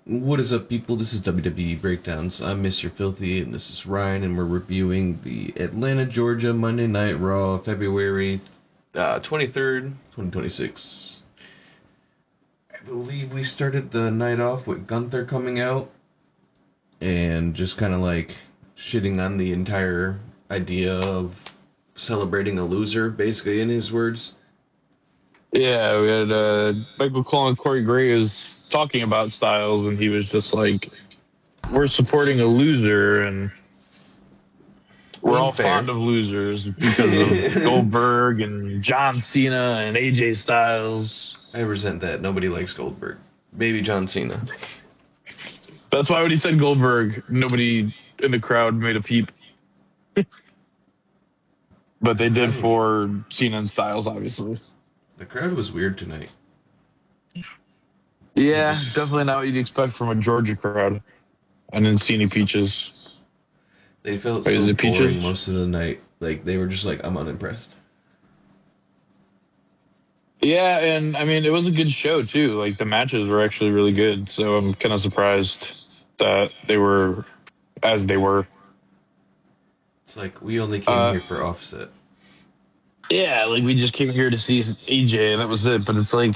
What is up, people? This is WWE Breakdowns. I'm Mr. Filthy, and this is Ryan, and we're reviewing the Atlanta, Georgia Monday Night Raw, February 23rd, 2026. I believe we started the night off with Gunther coming out and just kind of like shitting on the entire idea of celebrating a loser, basically, in his words. Yeah, we had Michael Cole and Corey Graves talking about Styles, and he was just like, we're supporting a loser, and we're all fond of losers because of Goldberg and John Cena and AJ Styles. I resent that. Nobody likes Goldberg. Baby John Cena. That's why when he said Goldberg, nobody in the crowd made a peep. But they did for Cena and Styles, obviously. The crowd was weird tonight. Yeah, definitely not what you'd expect from a Georgia crowd. And then see any peaches. They felt so boring most of the night. Like, they were just like, I'm unimpressed. Yeah, and I mean, it was a good show, too. Like, the matches were actually really good. So I'm kind of surprised that they were as they were. It's like, we only came here for Offset. Yeah, like, we just came here to see AJ, and that was it. But it's like,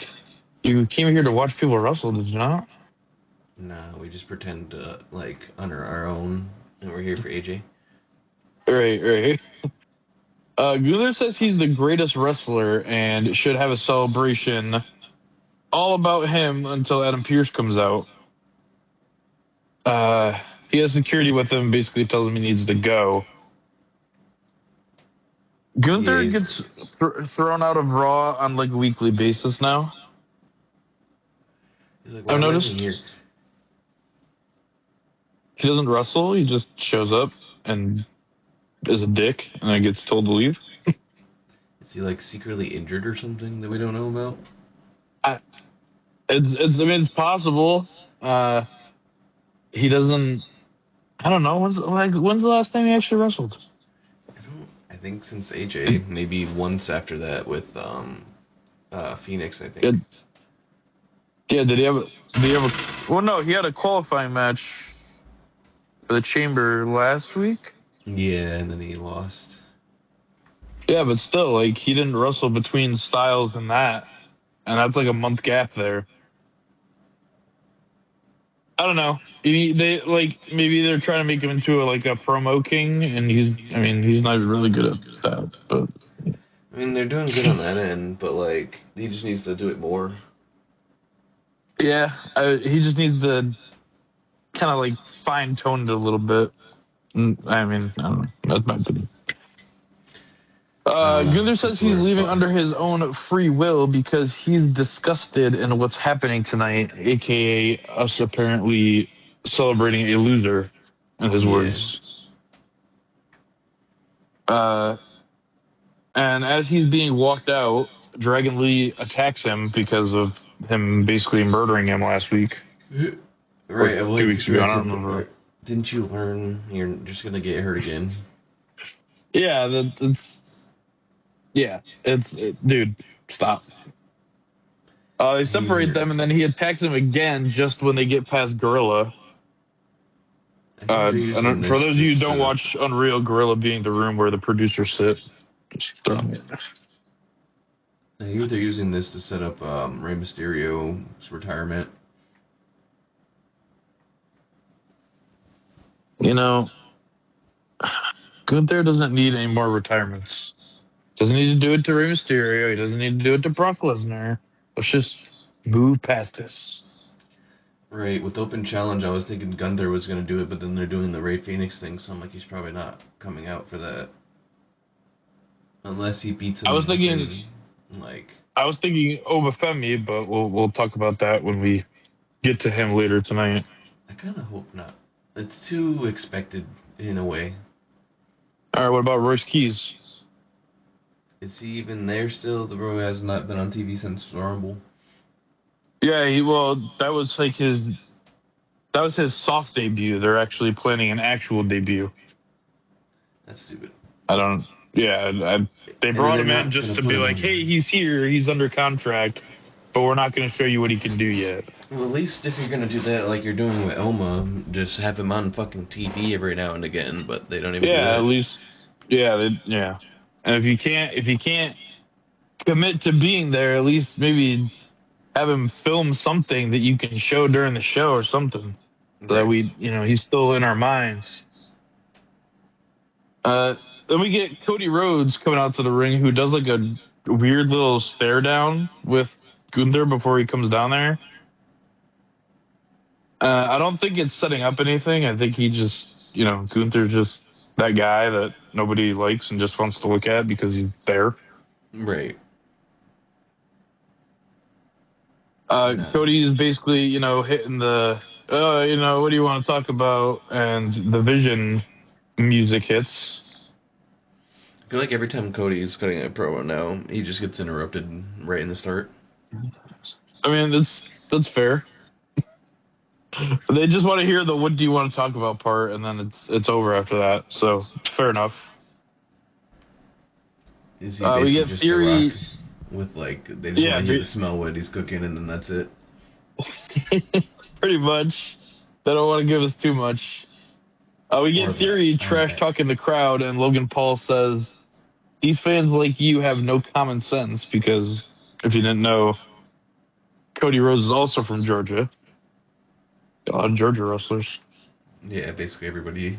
you came here to watch people wrestle, did you not? Nah, we just pretend to, like, honor our own, and we're here for AJ. Right. Gunther says he's the greatest wrestler and should have a celebration all about him until Adam Pearce comes out. He has security with him, basically tells him he needs to go. Gunther gets thrown out of Raw on like a weekly basis now. He's like, I've noticed. He doesn't wrestle, he just shows up and is a dick and then gets told to leave. Is he like secretly injured or something that we don't know about? It's possible. He doesn't. I don't know. When's the last time he actually wrestled? I think since AJ, maybe once after that with Phoenix, I think. Yeah, did he have a well, no, he had a qualifying match for the Chamber last week. Yeah, and then he lost. Yeah, but still, like, he didn't wrestle between Styles and that, and that's like a month gap there. I don't know. Maybe they're trying to make him into a promo king, and he's not really good at that. But I mean, they're doing good on that end, but like, he just needs to do it more. Yeah, he just needs to kind of like fine tune it a little bit. I mean, I don't know. That's my opinion. Gunther says he's leaving under his own free will because he's disgusted in what's happening tonight, a.k.a. us apparently celebrating a loser, in his words. And as he's being walked out, Dragon Lee attacks him because of him basically murdering him last week. Right, 2 weeks ago, I don't remember. Didn't you learn you're just going to get hurt again? Yeah, dude, stop. They separate them, and then he attacks him again just when they get past Gorilla. For those of you who don't watch Unreal, Gorilla being the room where the producers sit. Just throwing it. I hear they're using this to set up Rey Mysterio's retirement. You know, Gunther doesn't need any more retirements. Doesn't need to do it to Rey Mysterio. He doesn't need to do it to Brock Lesnar. Let's just move past this. Right, with Open Challenge, I was thinking Gunther was going to do it, but then they're doing the Rey Fenix thing, so I'm like, he's probably not coming out for that. Unless he beats him. I was thinking Obafemi, but we'll talk about that when we get to him later tonight. I kind of hope not. It's too expected in a way. All right, what about Royce Keys? Is he even there still? The bro has not been on TV since Rumble. Yeah, that was his soft debut. They're actually planning an actual debut. That's stupid. They brought him in just to be like, hey, he's here, he's under contract. but we're not going to show you what he can do yet. Well, at least if you're gonna do that, like you're doing with Elma, just have him on fucking TV every now and again. But they don't even do that. At least, yeah. And if you can't commit to being there, at least maybe have him film something that you can show during the show or something, so that he's still in our minds. Then we get Cody Rhodes coming out to the ring, who does like a weird little stare down with Gunther before he comes down there. I don't think it's setting up anything. I think he just, Gunther's just that guy that nobody likes and just wants to look at because he's there. Right. Cody is basically, hitting the, what do you want to talk about? And the Vision music hits. I feel like every time Cody's cutting a promo now, he just gets interrupted right in the start. I mean, that's fair. They just want to hear the "what do you want to talk about" part, and then it's over after that. So fair enough. Is he we get just Theory with like they just want to hear the smell what he's cooking, and then that's it. Pretty much. They don't want to give us too much. We get Theory trash talking the crowd, and Logan Paul says, "These fans like you have no common sense," because if you didn't know, Cody Rhodes is also from Georgia. A lot of Georgia wrestlers. Yeah, basically everybody.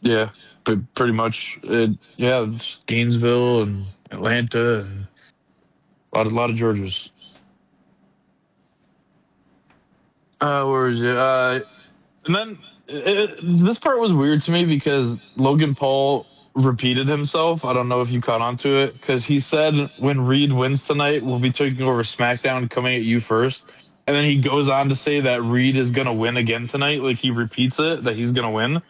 Yeah, but pretty much, it's Gainesville and Atlanta and a lot of Georgias. Where is it? And then this part was weird to me because Logan Paul repeated himself. I don't know if you caught on to it, because he said when Reed wins tonight, we'll be taking over SmackDown, coming at you first. And then he goes on to say that Reed is going to win again tonight. Like, he repeats it, that he's going to win.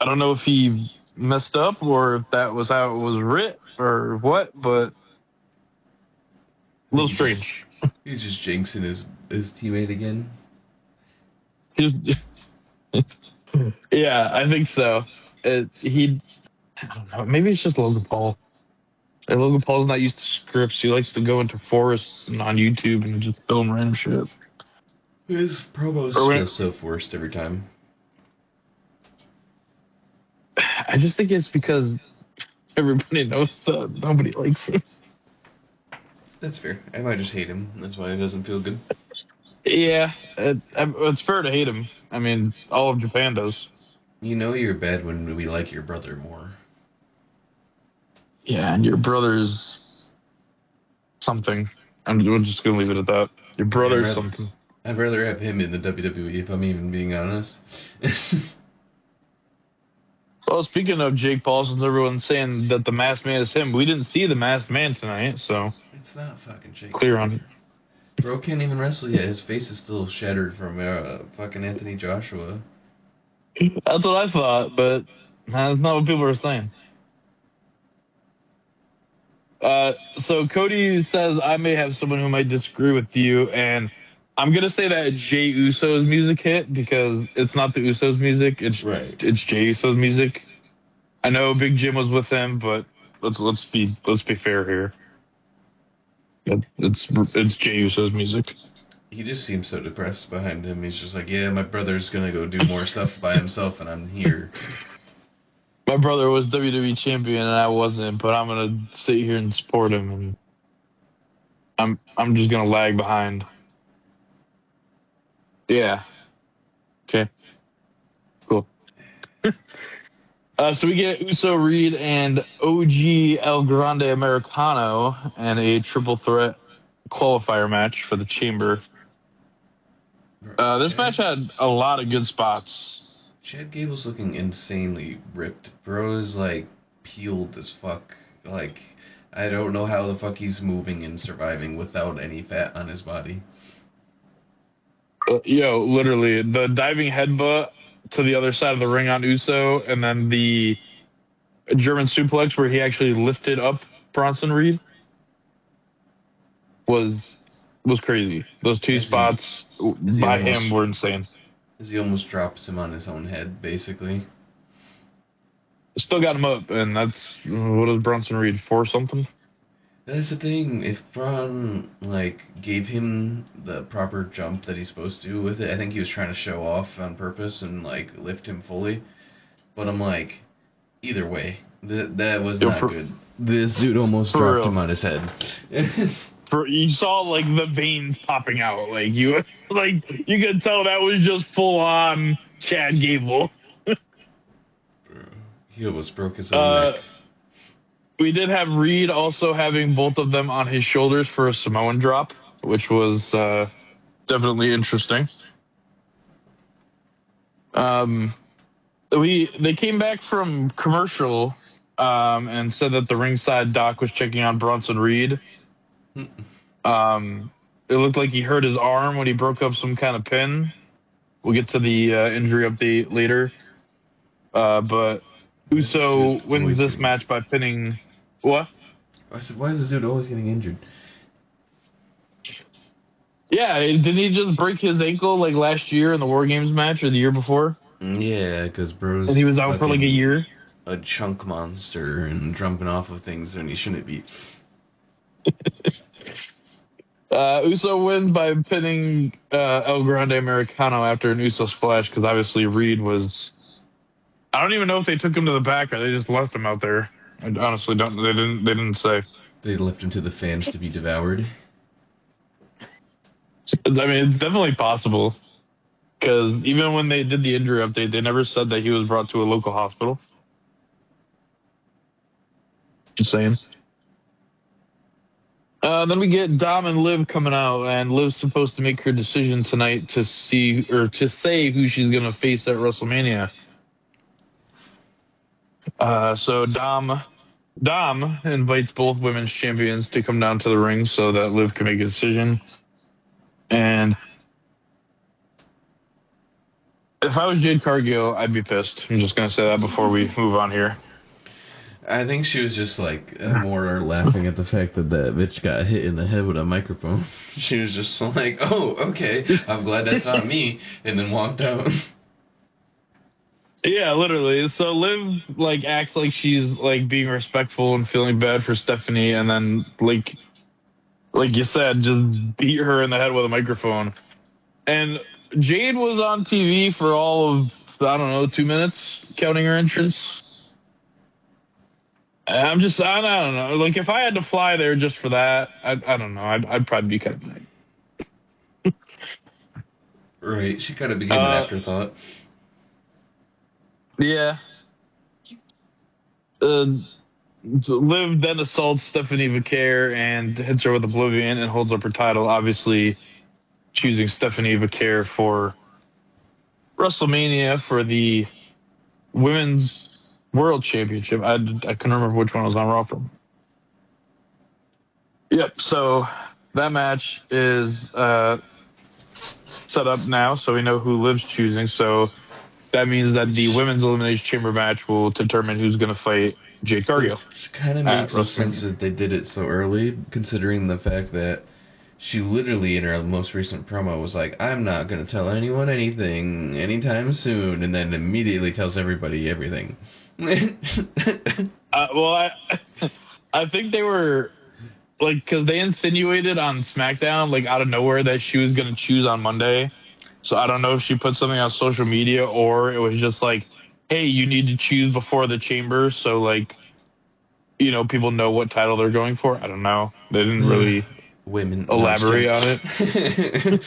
I don't know if he messed up or if that was how it was writ or what, but a little strange. He's just jinxing his teammate again. Yeah, I think so. I don't know. Maybe it's just Logan Paul. And Logan Paul's not used to scripts. He likes to go into forests and on YouTube and just film random shit. His promos feel so forced every time. I just think it's because everybody knows that nobody likes him. That's fair. I might just hate him. That's why it doesn't feel good. Yeah, it's fair to hate him. I mean, all of Japan does. You know you're bad when we like your brother more. Yeah, and your brother's something. We're just going to leave it at that. Your brother's something. I'd rather have him in the WWE, if I'm even being honest. Well, speaking of Jake Paul, since everyone's saying that the Masked Man is him, we didn't see the Masked Man tonight, so... It's not fucking Jake. Clear on it. Bro can't even wrestle yet. His face is still shattered from fucking Anthony Joshua. That's what I thought, but that's not what people are saying. So Cody says, I may have someone who might disagree with you, and I'm going to say that Jey Uso's music hit because it's not the Usos' music, it's Jey Uso's music. I know Big Jim was with him, but let's be fair here. It's Jey Uso's music. He just seems so depressed behind him. He's just like, yeah, my brother's going to go do more stuff by himself, and I'm here. My brother was WWE champion and I wasn't, but I'm gonna sit here and support him, and I'm just gonna lag behind. Yeah. Okay. Cool. So we get Uso, Reed, and OG El Grande Americano and a triple threat qualifier match for the Chamber. This match had a lot of good spots. Chad Gable's looking insanely ripped. Bro is, like, peeled as fuck. Like, I don't know how the fuck he's moving and surviving without any fat on his body. Literally, the diving headbutt to the other side of the ring on Uso, and then the German suplex where he actually lifted up Bronson Reed was crazy. Those two spots by him were insane. He almost drops him on his own head, basically. Still got him up, and that's, what is Bronson Reed, 4 something? That's the thing. If Braun like gave him the proper jump that he's supposed to with it, I think he was trying to show off on purpose and like lift him fully. But I'm like, either way, that was Yo, not good. This dude almost for dropped real. him on his head. You saw like the veins popping out, like you could tell that was just full on Chad Gable. He almost broke his own neck. We did have Reed also having both of them on his shoulders for a Samoan drop, which was definitely interesting. They came back from commercial and said that the ringside doc was checking on Bronson Reed. It looked like he hurt his arm when he broke up some kind of pin. We'll get to the injury update later. But Uso wins this match by pinning... What? I said, why is this dude always getting injured? Yeah, didn't he just break his ankle like last year in the War Games match or the year before? Yeah, because bro's... And he was out for like a year? A chunk monster and jumping off of things when he shouldn't be. Uso wins by pinning El Grande Americano after an Uso splash because obviously Reed was... I don't even know if they took him to the back or they just left him out there. I honestly don't. They didn't say. They left him to the fans to be devoured. I mean, it's definitely possible. Because even when they did the injury update, they never said that he was brought to a local hospital. Just saying. Then we get Dom and Liv coming out, and Liv's supposed to make her decision tonight to say who she's gonna face at WrestleMania. So Dom invites both women's champions to come down to the ring so that Liv can make a decision. And if I was Jade Cargill, I'd be pissed. I'm just going to say that before we move on here. I think she was just like more laughing at the fact that bitch got hit in the head with a microphone. She was just like, oh, okay, I'm glad that's not me, and then walked out. Yeah, literally. So Liv like acts like she's like being respectful and feeling bad for Stephanie, and then like you said, just beat her in the head with a microphone. And Jade was on TV for all of, I don't know, 2 minutes, counting her entrance. I don't know. Like, if I had to fly there just for that, I don't know. I'd probably be kind of mad. Right. She kind of became an afterthought. Yeah. Liv then assaults Stephanie Vaquer and hits her with Oblivion and holds up her title, obviously choosing Stephanie Vaquer for WrestleMania for the Women's World Championship. I couldn't remember which one I was on Raw from. Yep, so that match is set up now, so we know who Liv's choosing. So that means that the Women's Elimination Chamber match will determine who's going to fight Jade Cargill. Which kind of makes no sense that they did it so early, considering the fact that she literally in her most recent promo was like, I'm not going to tell anyone anything anytime soon, and then immediately tells everybody everything. Well, I think they were, like, because they insinuated on SmackDown, like, out of nowhere that she was going to choose on Monday. So I don't know if she put something on social media or it was just like, hey, you need to choose before the chamber. So, like, you know, people know what title they're going for. I don't know. They didn't really elaborate on it.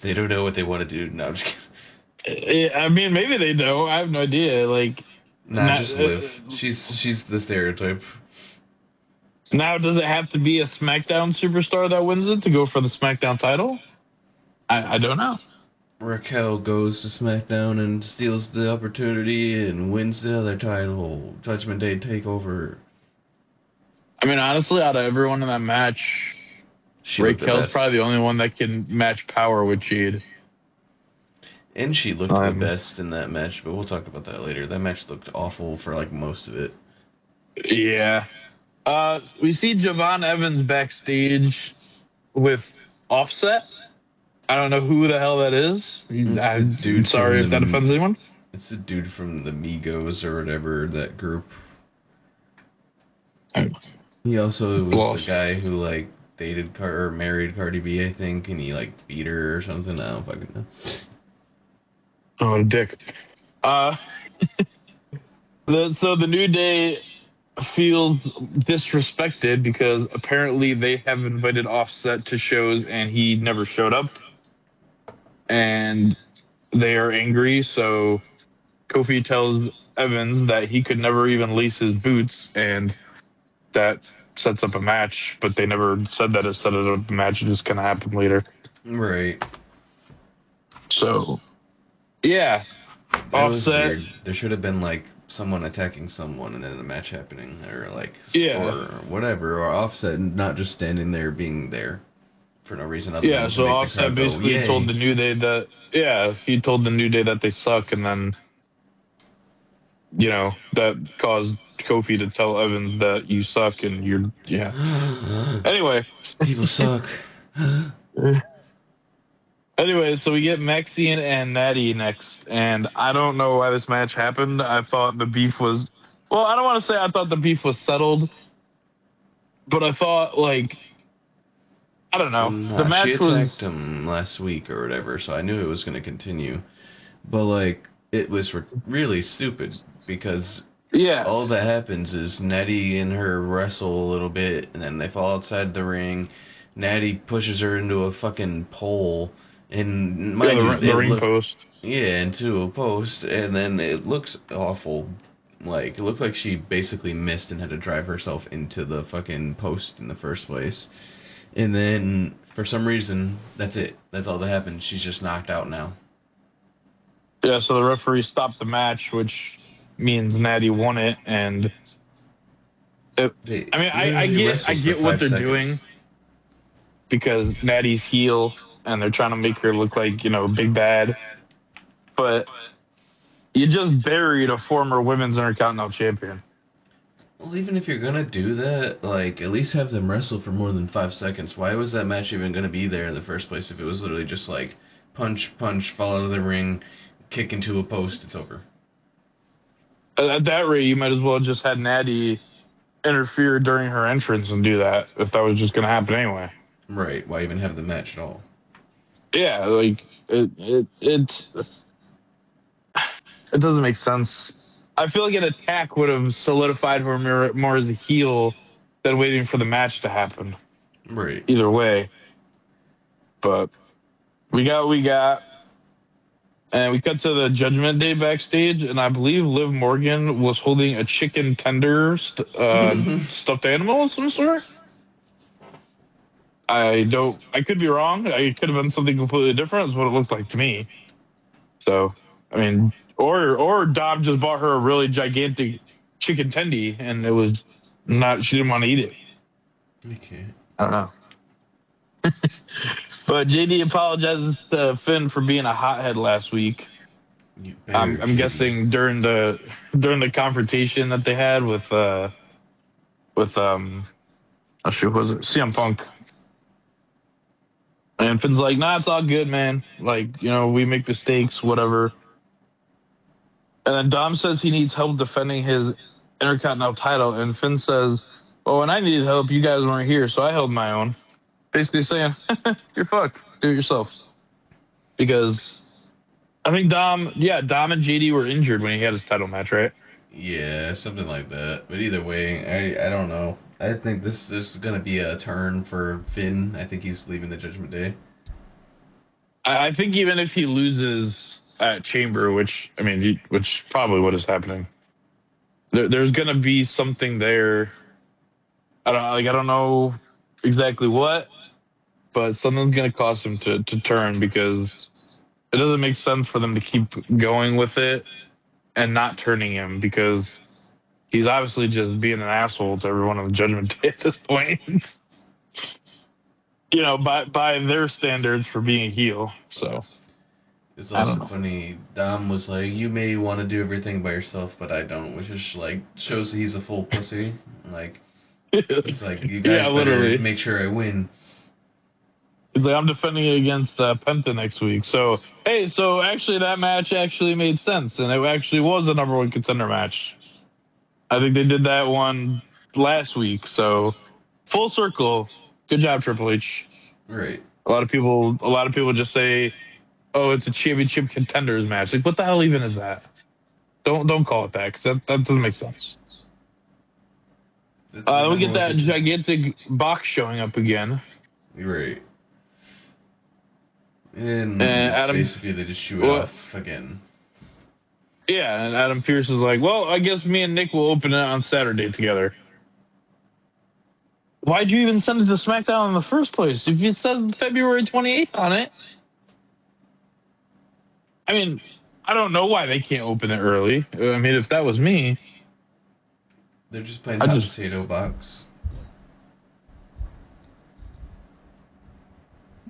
They don't know what they want to do. No, I'm just kidding. I mean, maybe they don't. I have no idea. Like, just Liv. She's the stereotype. Now, does it have to be a SmackDown superstar that wins it to go for the SmackDown title? I don't know. Raquel goes to SmackDown and steals the opportunity and wins the other title. Judgment Day takeover. I mean, honestly, out of everyone in that match, Raquel's probably the only one that can match power with Jade. And she looked the best in that match, but we'll talk about that later. That match looked awful for like most of it. Yeah. We see Javon Evans backstage with Offset. I don't know who the hell that is. Dude, sorry if that offends anyone. It's a dude from the Migos or whatever, that group. He also was the Lost. guy who like dated or married Cardi B, I think, and he like beat her or something. I don't fucking know. Oh, dick. Uh, so the New Day feels disrespected because apparently they have invited Offset to shows and he never showed up, and they are angry. So Kofi tells Evans that he could never even lace his boots, and that sets up a match. But they never said that it set up a match. It just kind of happened later. Right. So yeah, That was Offset. weird. There should have been like someone attacking someone and then a match happening, or like or whatever, or Offset not just standing there being there for no reason other than to So make the Offset crowd go, basically yay. told the New Day that he told the New Day that they suck, and then that caused Kofi to tell Evans that you suck and you're Anyway, People suck. Anyway, so we get Mexian and Natty next, and I don't know why this match happened. I thought the beef was, well, I don't want to say I thought the beef was settled, but I thought, like, I don't know. The match she was attacked him last week or whatever, so I knew it was going to continue. But, like, it was really stupid because all that happens is Natty and her wrestle a little bit, and then they fall outside the ring. Natty pushes her into a fucking pole. And the ring post. Yeah, into a post, and then it looks awful. Like, it looked like she basically missed and had to drive herself into the fucking post in the first place. And then, for some reason, that's it. That's all that happened. She's just knocked out now. Yeah, so the referee stopped the match, which means Natty won it, and I get what they're doing, because Natty's heel, and they're trying to make her look like, big bad. But you just buried a former women's Intercontinental champion. Well, even if you're going to do that, like, at least have them wrestle for more than 5 seconds. Why was that match even going to be there in the first place if it was literally just like, punch, fall out of the ring, kick into a post, it's over? At that rate, you might as well just had Natty interfere during her entrance and do that, if that was just going to happen anyway. Right. Why even have the match at all? Yeah, like, it doesn't make sense. I feel like an attack would have solidified her more as a heel than waiting for the match to happen. Right. Either way. But we got. And we cut to the Judgment Day backstage, and I believe Liv Morgan was holding a chicken tender stuffed animal of some sort. I could be wrong. It could have been something completely different. Is what it looked like to me. So, I mean, or Dom just bought her a really gigantic chicken tendy, and it was not. She didn't want to eat it. Okay. I don't know. But JD apologizes to Finn for being a hothead last week. I'm guessing during the confrontation that they had with was it CM Punk? And Finn's like, nah, it's all good, man. Like, we make mistakes, whatever. And then Dom says he needs help defending his Intercontinental title, and Finn says, well, when I needed help, you guys weren't here, so I held my own. Basically saying, you're fucked. Do it yourself. Because I think Dom and JD were injured when he had his title match, right? Yeah, something like that. But either way, I don't know. I think this is going to be a turn for Finn. I think he's leaving the Judgment Day. I think even if he loses at Chamber, which probably what is happening, there's going to be something there. I don't know exactly what, but something's going to cause him to turn, because it doesn't make sense for them to keep going with it and not turning him, because he's obviously just being an asshole to everyone on the Judgment Day at this point. By their standards for being a heel. So it's also funny. Dom was like, "You may want to do everything by yourself, but I don't," which is like shows that he's a full pussy. Like, it's like, you guys better make sure I win. He's like, I'm defending it against Penta next week. So, hey, actually that match actually made sense, and it actually was a number one contender match. I think they did that one last week. So full circle. Good job, Triple H. Right. A lot of people just say, "Oh, it's a championship contenders match." Like, what the hell even is that? Don't call it that, because that doesn't make sense. We get that gigantic box showing up again. Right. And Adam, basically they just shoot it off again. Yeah, and Adam Pearce is like, "Well, I guess me and Nick will open it on Saturday together." Why'd you even send it to SmackDown in the first place? If it says February 28th on it. I mean, I don't know why they can't open it early. I mean, if that was me. They're just playing hot potato box.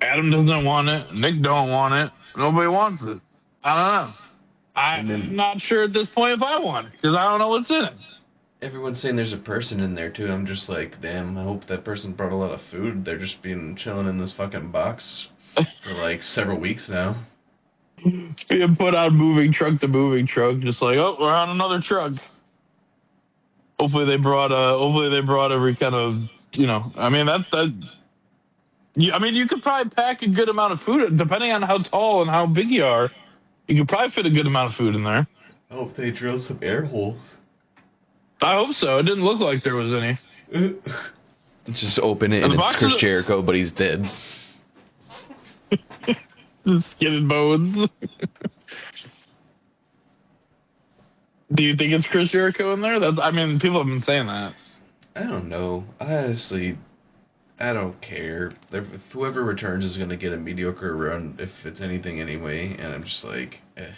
Adam doesn't want it. Nick don't want it. Nobody wants it. I don't know. I'm not sure at this point if I want it, because I don't know what's in it. Everyone's saying there's a person in there, too. I'm just like, damn, I hope that person brought a lot of food. They're just chilling in this fucking box for, like, several weeks now. It's being put on moving truck to moving truck, just like, oh, we're on another truck. Hopefully they brought every kind of, I mean, I mean, you could probably pack a good amount of food, depending on how tall and how big you are. You could probably fit a good amount of food in there. I hope they drilled some air holes. I hope so. It didn't look like there was any. Just open it and it's Chris Jericho, but he's dead. Skin and bones. Do you think it's Chris Jericho in there? I mean, people have been saying that. I don't know. Honestly, I don't care. If whoever returns is going to get a mediocre run, if it's anything anyway, and I'm just like, eh.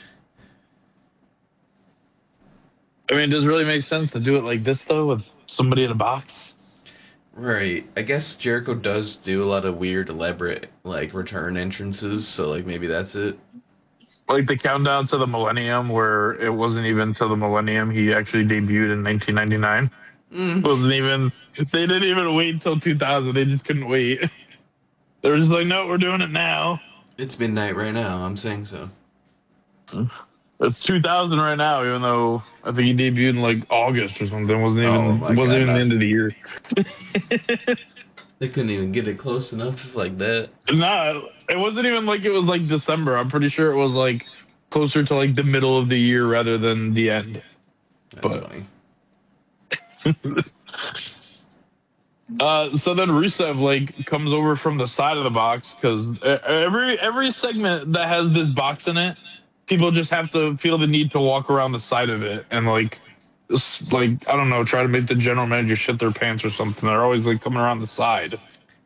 I mean, does it really make sense to do it like this, though, with somebody in a box? Right. I guess Jericho does do a lot of weird, elaborate, like, return entrances, so, like, maybe that's it. Like the countdown to the millennium, where it wasn't even to the millennium. He actually debuted in 1999. They didn't even wait until 2000. They just couldn't wait. They were just like, no, we're doing it now. It's midnight right now. I'm saying so. It's 2000 right now, even though I think he debuted in like August or something. It wasn't even the end of the year. They couldn't even get it close enough like that. No, it wasn't even like it was like December. I'm pretty sure it was like closer to like the middle of the year rather than the end. That's funny. So then Rusev like comes over from the side of the box, because every segment that has this box in it, people just have to feel the need to walk around the side of it and like I don't know, try to make the general manager shit their pants or something. They're always like coming around the side. And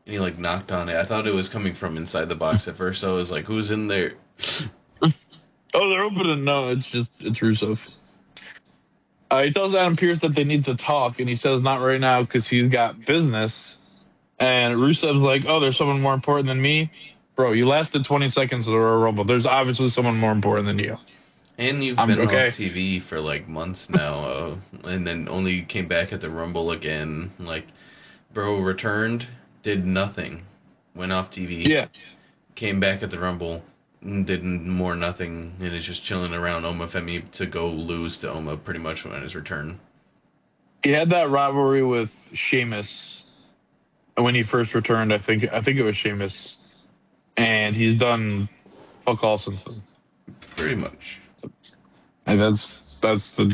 he like knocked on it. I thought it was coming from inside the box at first. I was like, who's in there? Oh, they're opening. No, it's Rusev. He tells Adam Pearce that they need to talk, and he says not right now because he's got business. And Rusev's like, oh, there's someone more important than me? Bro, you lasted 20 seconds of the Royal Rumble. There's obviously someone more important than you. And you've been off TV for like months now, and then only came back at the Rumble again. Like, bro returned, did nothing, went off TV, came back at the Rumble, did more nothing, and is just chilling around Oma Femi to go lose to Oma pretty much on his return. He had that rivalry with Sheamus when he first returned. I think it was Sheamus, and he's done fuck all since then. Pretty much. And that's the,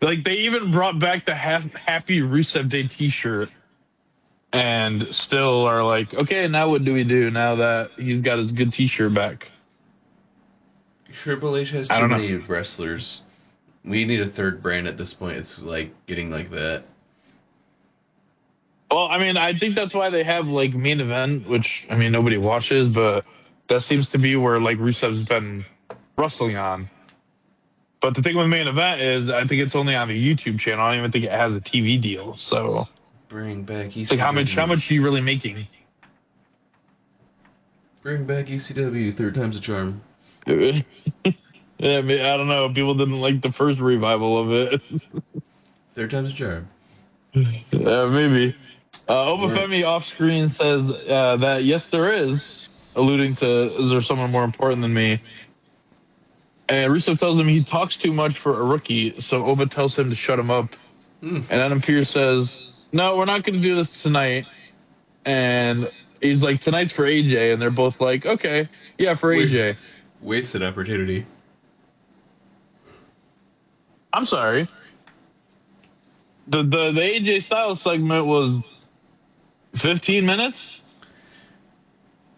like, they even brought back the Happy Rusev Day T-shirt, and still are like, okay, now what do we do now that he's got his good T-shirt back? Triple H has too many wrestlers. We need a third brand at this point. It's like getting like that. Well, I mean, I think that's why they have like Main Event, which I mean nobody watches, but that seems to be where like Rusev's been wrestling on. But the thing with Main Event is, I think it's only on the YouTube channel. I don't even think it has a TV deal. So bring back ECW. It's like how much are you really making? Bring back ECW. Third time's a charm. Yeah, I mean, I don't know. People didn't like the first revival of it. Third time's a charm. Maybe. Oma Femi off screen says that yes, there is, alluding to, is there someone more important than me? And Rusev tells him he talks too much for a rookie, so Oba tells him to shut him up. And Adam Pearce says, no, we're not going to do this tonight. And he's like, tonight's for AJ. And they're both like, okay, yeah, for AJ. Wasted opportunity. I'm sorry. The AJ Styles segment was 15 minutes.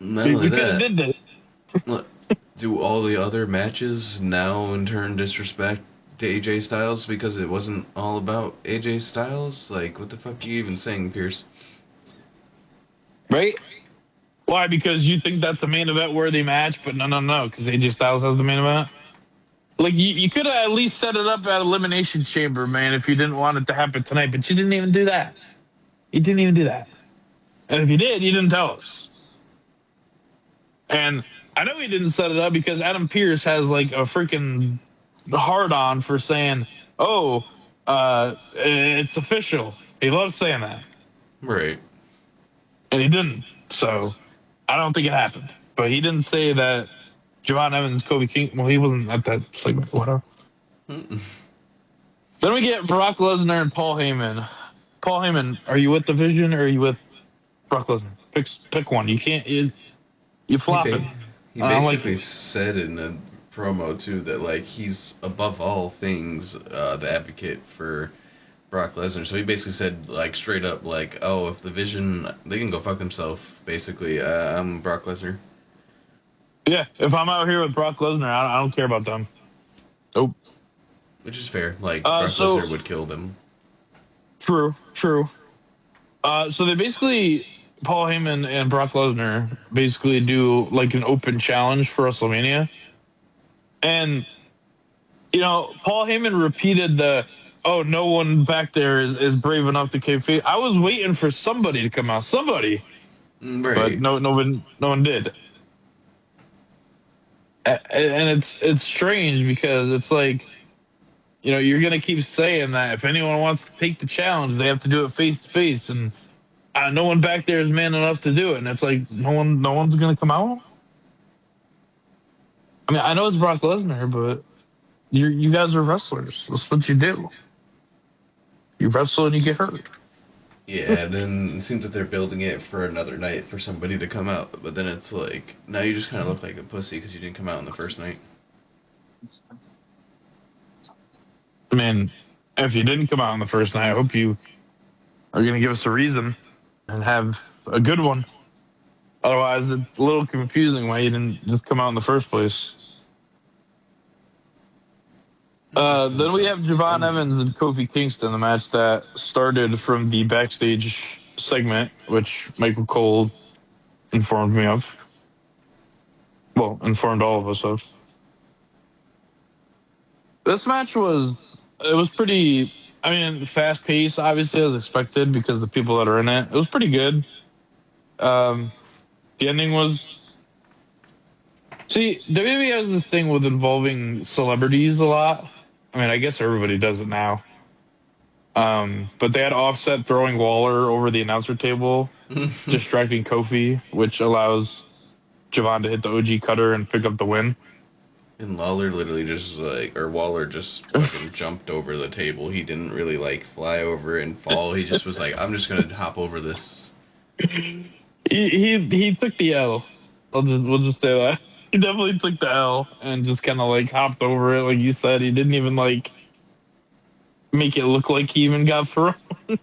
Not only You could have that, did that. do all the other matches now in turn disrespect to AJ Styles because it wasn't all about AJ Styles? Like, what the fuck are you even saying, Pierce? Right? Why? Because you think that's a main event worthy match, but no, because AJ Styles has the main event. Like, you could have at least set it up at Elimination Chamber, man, if you didn't want it to happen tonight, but you didn't even do that. You didn't even do that. And if you did, you didn't tell us. And I know he didn't set it up because Adam Pearce has, like, a freaking hard-on for saying, oh, it's official. He loves saying that. Right. And he didn't. So I don't think it happened. But he didn't say that Javon Evans, Kobe King. Well, he wasn't at that segment. Whatever. Then we get Brock Lesnar and Paul Heyman. Paul Heyman, are you with the Vision or are you with Brock Lesnar? Pick one. You can't. You flop it. He basically said in a promo too that like he's above all things the advocate for Brock Lesnar. So he basically said, like, straight up, like, oh, if the Vision, they can go fuck themselves, basically. I'm Brock Lesnar. Yeah, if I'm out here with Brock Lesnar, I don't care about them. Nope. Which is fair. Like, Brock Lesnar would kill them. True. So they basically, Paul Heyman and Brock Lesnar basically do, like, an open challenge for WrestleMania. And, you know, Paul Heyman repeated oh, no one back there is brave enough to kayfabe. I was waiting for somebody to come out. Somebody. Right. But no one did. And it's strange because it's like, you know, you're going to keep saying that if anyone wants to take the challenge, they have to do it face to face. And no one back there is man enough to do it. And it's like, no one's going to come out. I mean, I know it's Brock Lesnar, but you guys are wrestlers. That's what you do. You wrestle and you get hurt. Yeah, and then it seems that they're building it for another night for somebody to come out. But then it's like, now you just kind of look like a pussy because you didn't come out on the first night. I mean, if you didn't come out on the first night, I hope you are going to give us a reason and have a good one. Otherwise, it's a little confusing why you didn't just come out in the first place. Then we have Javon Evans and Kofi Kingston, the match that started from the backstage segment, which Michael Cole informed me of. Well, informed all of us of. This match was pretty, I mean, fast-paced, obviously, as expected, because the people that are in it. It was pretty good. The ending was... See, WWE has this thing with involving celebrities a lot. I mean, I guess everybody does it now. But they had Offset throwing Waller over the announcer table, distracting Kofi, which allows Javon to hit the OG cutter and pick up the win. And Waller just fucking jumped over the table. He didn't really, like, fly over and fall. He just was like, I'm just going to hop over this. He took the L. We'll just say that. He definitely took the L and just kind of, like, hopped over it, like you said. He didn't even, like, make it look like he even got thrown.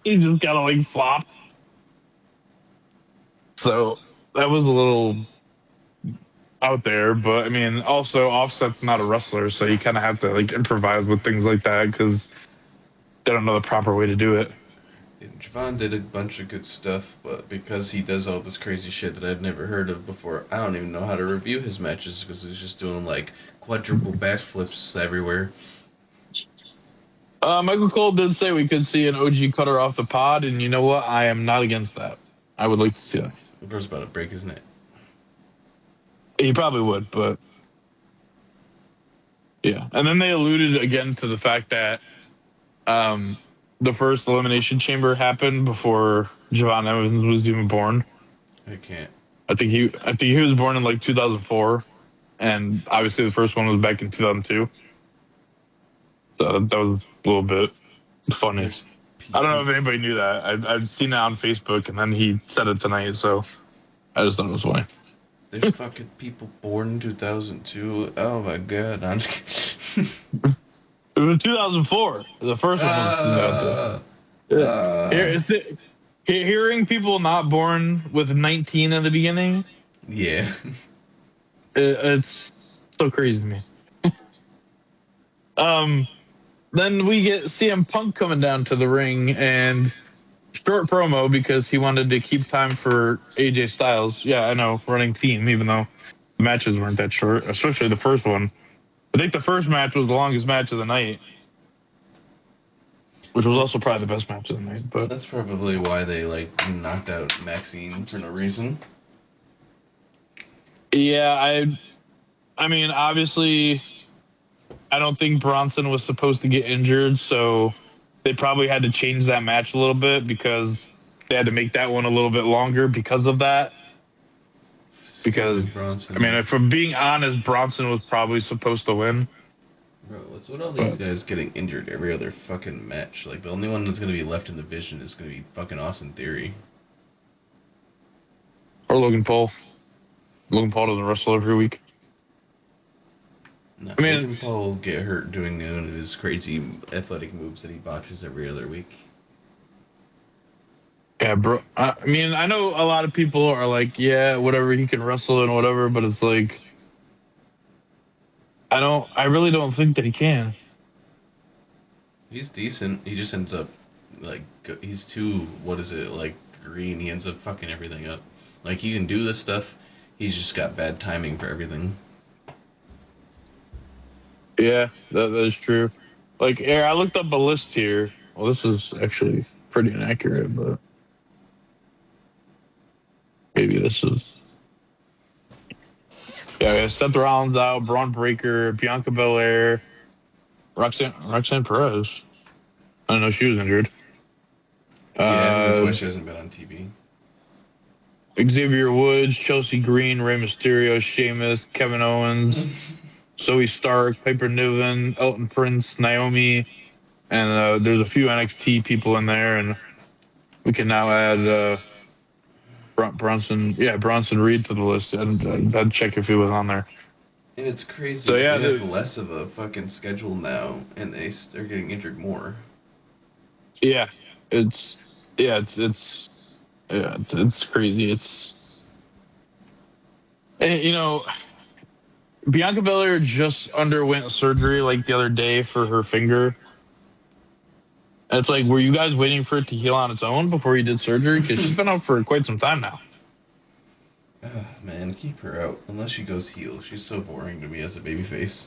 He just kind of, like, flopped. So that was a little out there. But, I mean, also, Offset's not a wrestler, so you kind of have to, like, improvise with things like that because they don't know the proper way to do it. Javon did a bunch of good stuff, but because he does all this crazy shit that I've never heard of before, I don't even know how to review his matches because he's just doing, like, quadruple backflips everywhere. Michael Cole did say we could see an OG cutter off the pod, and you know what? I am not against that. I would like to see that. The bro's about to break his neck. He probably would, but... Yeah. And then they alluded again to the fact that... the first Elimination Chamber happened before Javon Evans was even born. I can't. I think he was born in like 2004, and obviously the first one was back in 2002. So that was a little bit funny. There's I don't know if anybody knew that. I've seen it on Facebook, and then he said it tonight, so I just thought it was funny. There's fucking people born in 2002. Oh my god. I'm just kidding. It was 2004. The first one was 2002. Hearing people not born with 19 in the beginning, yeah. It's so crazy to me. Then we get CM Punk coming down to the ring and short promo because he wanted to keep time for AJ Styles. Yeah, I know, running team, even though the matches weren't that short, especially the first one. I think the first match was the longest match of the night, which was also probably the best match of the night. But that's probably why they knocked out Maxine for no reason. Yeah, I mean, obviously, I don't think Bronson was supposed to get injured, so they probably had to change that match a little bit because they had to make that one a little bit longer because of that. Because, I mean, if I'm being honest, Bronson was probably supposed to win. Bro, what's with all these guys getting injured every other fucking match? The only one that's going to be left in the division is going to be fucking Austin Theory. Or Logan Paul. Logan Paul doesn't wrestle every week. No, I mean, Logan Paul will get hurt doing one of his crazy athletic moves that he botches every other week. Yeah, bro. I mean, I know a lot of people are like, yeah, whatever, he can wrestle and whatever, but it's like, I really don't think that he can. He's decent. He just ends up, he's too, green. He ends up fucking everything up. He can do this stuff. He's just got bad timing for everything. Yeah, that is true. I looked up a list here. Well, this is actually pretty inaccurate, but maybe this is. Yeah, we have Seth Rollins out, Braun Breaker, Bianca Belair, Roxanne Perez. I don't know, she was injured. Yeah, that's why she hasn't been on TV. Xavier Woods, Chelsea Green, Rey Mysterio, Sheamus, Kevin Owens, Zoe Stark, Piper Niven, Elton Prince, Naomi, and there's a few NXT people in there, and we can now add Bronson Reed to the list, and I'd check if he was on there. And it's crazy. So yeah, they have less of a fucking schedule now, and they're getting injured more. Yeah, it's crazy. Bianca Belair just underwent surgery the other day for her finger. And it's were you guys waiting for it to heal on its own before you did surgery? Because she's been out for quite some time now. Man, keep her out. Unless she goes heel. She's so boring to me as a babyface.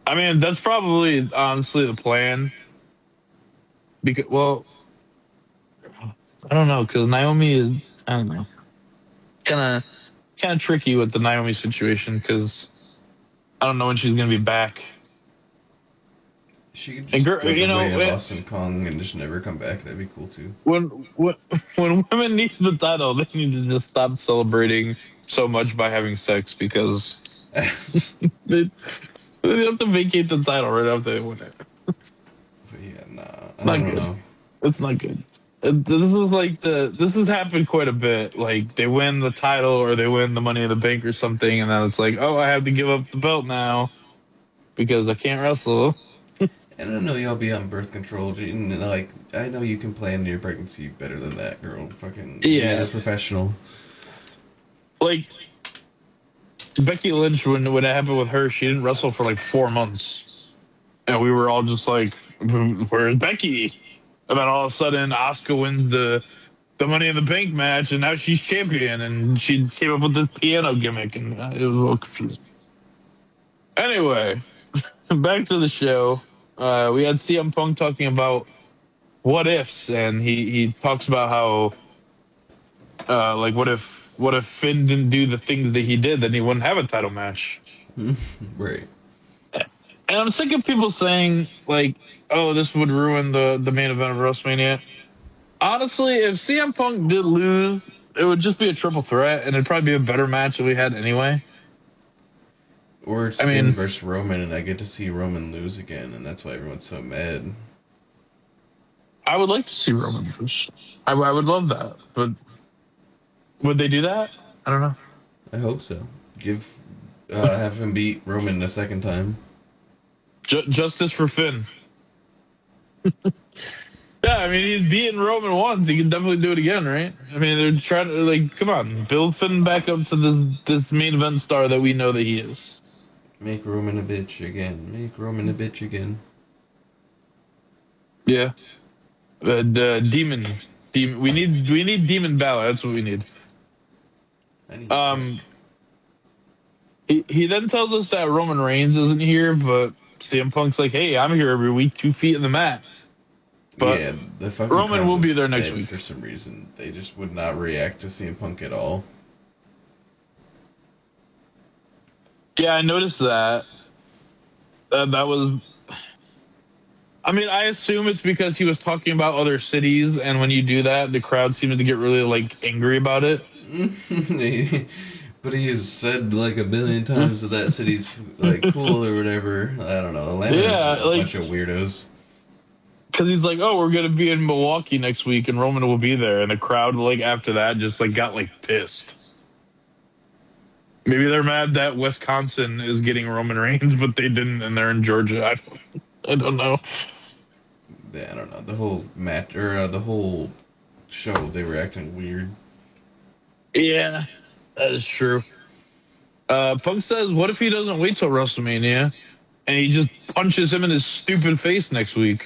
I mean, that's probably, honestly, the plan. Because, well, I don't know, because Naomi is, I don't know, kind of tricky with the Naomi situation, because I don't know when she's going to be back. She could just go the way of Awesome Kong and just never come back. That'd be cool, too. When women need the title, they need to just stop celebrating so much by having sex, because they have to vacate the title right after they win it. But yeah, nah. I don't know. It's not good. This has happened quite a bit. They win the title or they win the Money in the Bank or something, and then it's oh, I have to give up the belt now because I can't wrestle. I don't know, y'all be on birth control. I know you can plan your pregnancy better than that, girl. Fucking yeah, as a professional. Becky Lynch, when it happened with her, she didn't wrestle for 4 months, and we were all just "Where's Becky?" And then all of a sudden, Asuka wins the Money in the Bank match, and now she's champion, and she came up with this piano gimmick, and it was a little confusing. Anyway, back to the show. We had CM Punk talking about what ifs, and he talks about how, what if Finn didn't do the things that he did, then he wouldn't have a title match. Right. And I'm sick of people saying, oh, this would ruin the main event of WrestleMania. Honestly, if CM Punk did lose, it would just be a triple threat, and it'd probably be a better match than we had anyway. Or it's Finn versus Roman, and I get to see Roman lose again, and that's why everyone's so mad. I would like to see Roman lose. I would love that, but would they do that? I don't know. I hope so. Have him beat Roman a second time. Justice for Finn. Yeah, I mean, he's beaten Roman once. He can definitely do it again, right? I mean, they're trying to, like, come on, build Finn back up to this main event star that we know that he is. Make Roman a bitch again. Make Roman a bitch again. Yeah. Demon. We need Demon Balor. That's what we need. He then tells us that Roman Reigns isn't here, but CM Punk's like, hey, I'm here every week, 2 feet in the mat. But yeah, the fucking Roman will be there next week. For some reason, they just would not react to CM Punk at all. Yeah, I noticed that. That was. I mean, I assume it's because he was talking about other cities, and when you do that, the crowd seems to get really like angry about it. But he has said like a billion times that city's like cool or whatever. I don't know. Atlanta's a bunch of weirdos. Because he's like, oh, we're gonna be in Milwaukee next week, and Roman will be there, and the crowd like after that just like got like pissed. Maybe they're mad that Wisconsin is getting Roman Reigns, but they didn't, and they're in Georgia. I don't know. Yeah, I don't know. The whole match or the whole show, they were acting weird. Yeah, that is true. Punk says, what if he doesn't wait till WrestleMania and he just punches him in his stupid face next week?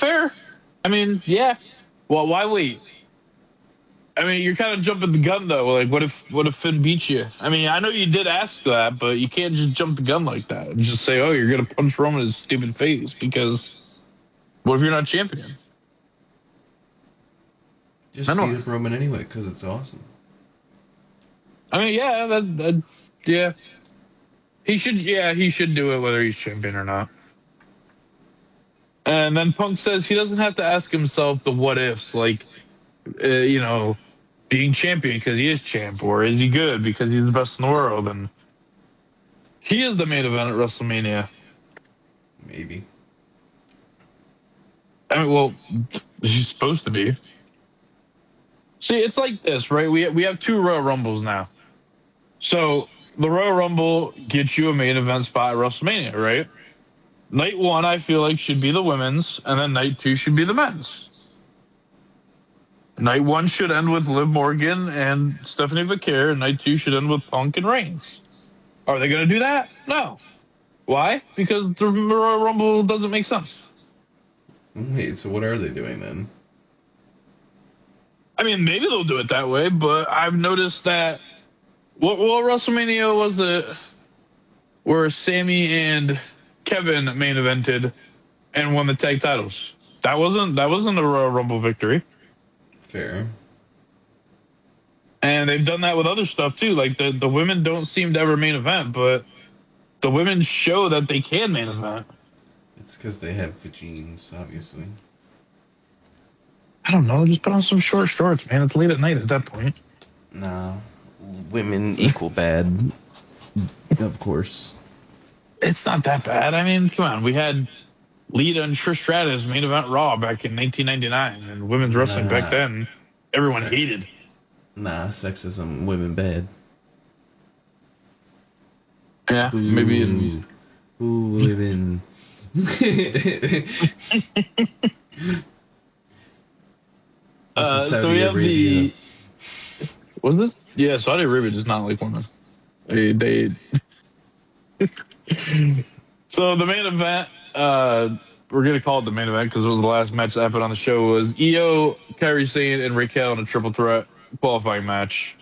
Fair. I mean, yeah. Well, why wait? I mean, you're kind of jumping the gun though. Like, what if Finn beats you? I mean, I know you did ask that, but you can't just jump the gun like that and just say, oh, you're gonna punch Roman in his stupid face because what if you're not champion? Just beat up Roman anyway because it's awesome. I mean, yeah, yeah. He should do it whether he's champion or not. And then Punk says he doesn't have to ask himself the what ifs, like, being champion because he is champ, or is he good because he's the best in the world? And he is the main event at WrestleMania. Maybe. I mean, well, he's supposed to be. See, it's like this, right? We have 2 Royal Rumbles now. So the Royal Rumble gets you a main event spot at WrestleMania, right? Night 1, I feel like, should be the women's, and then night 2 should be the men's. Night 1 should end with Liv Morgan and Stephanie Vaquer, and night 2 should end with Punk and Reigns. Are they going to do that? No. Why? Because the Royal Rumble doesn't make sense. Wait, so what are they doing then? I mean, maybe they'll do it that way, but I've noticed that what WrestleMania was it where Sammy and Kevin main evented and won the tag titles. That wasn't a Royal Rumble victory. Fair. And they've done that with other stuff too. Like the women don't seem to ever main event, but the women show that they can main event. It's because they have genes, obviously. I don't know. Just put on some short shorts, man. It's late at night at that point. No. Women equal bad. Of course. It's not that bad. I mean, come on. We had Lita and Trish Stratus main event Raw back in 1999, and women's wrestling back then, everyone hated. Nah, sexism, women bad. Yeah, maybe in... women. So we have Arabia. Was this? Yeah, Saudi Arabia does not like women. They So the main event, we're going to call it the main event because it was the last match that happened on the show, was Io, Kairi Sane, and Raquel in a triple threat qualifying match.